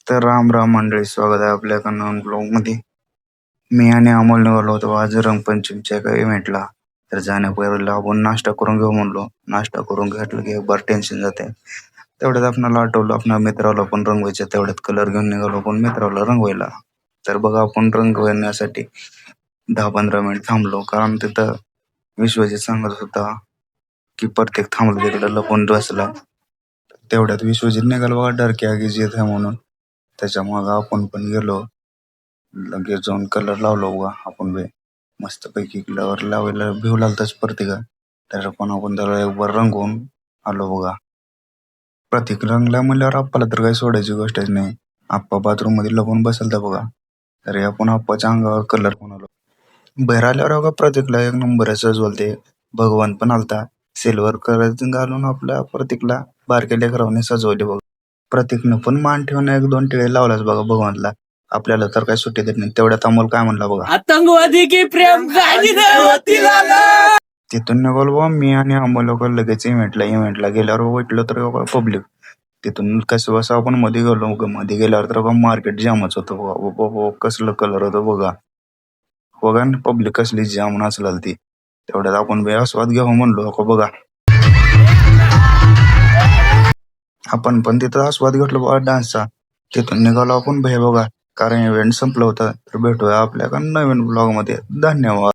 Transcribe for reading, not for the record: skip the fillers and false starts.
तर राम राम मंडळी, स्वागत आहे आपल्या एका नवीन ब्लॉग मध्ये. मी आणि अमोल निघालो होतो आज रंगपंचमीच्या एका इव्हेंटला. तर जाण्यापूर्वी आपण नाश्ता करून घेऊ म्हणलो. नाश्ता करून घेतलं की एक बार टेन्शन जाते. तेवढ्यात आपल्याला आठवलं आपल्या मित्राला पण रंगवायचं. तेवढ्यात कलर घेऊन निघालो आपण मित्राला रंगवायला. तर बघा आपण रंगवण्यासाठी 10-15 मिनिट थांबलो, कारण तिथं विश्वजित सांगत होता की प्रत्येक थांबलो तिकडे लपून बसला. तेवढ्यात विश्वजित निघाला बघा डरकी आगीच येत आहे म्हणून. त्याच्यामुळे आपण पण गेलो, लगेच जाऊन कलर लावलो बघा आपण बे. मस्तपैकी कलर लावायला भिऊ लागताच प्रत्येका. तर पण आपण त्याला एक बार रंगवून आलो बघा. प्रतीक रंगला म्हणल्यावर आप्पाला तर काही सोडायची गोष्टच नाही. आप्पा बाथरूम मध्ये लपून बसलता बघा. तरी आपण आप्पाच्या अंगावर कलर पण आलो. बाहेर आल्यावर बघा प्रतीकला एक नंबर सजवलते. भगवान पण आलता. सिल्वर कलर घालून आपल्या प्रतीकला बारक्या लेकरांनी सजवले बघा. प्रतीकनं पण मान ठेवून 1-2 टिळे लावलाच बघा भगवानला. आपल्याला तर काय सुट्टी देत नाही. तेवढ्यात अमोल काय म्हणला बघा, आतंकवादी की प्रेम कहाणी नाही होती लाला. तिथून निघालो बा मी आणि अमोल लोक लगेच इव्हेंटला गेल्यावर भेटलो तर पब्लिक. तिथून कसं बसं आपण मध्ये गेलो. मध्ये गेल्यावर तर मार्केट जामच होतं बघा. कसलं कलर होतं बघा. बघा ना पब्लिक कसली जाम नसलं ती. तेवढ्यात आपण बे आस्वाद घ्यावं म्हणलो बघा. आपण पण तिथं आस्वाद घेतलो बघा डान्सचा. तिथून निघालो आपण बाहेर बघा, कारण इव्हेंट संपलं होतं. तर भेटूया आपल्या नवीन ब्लॉग मध्ये. धन्यवाद.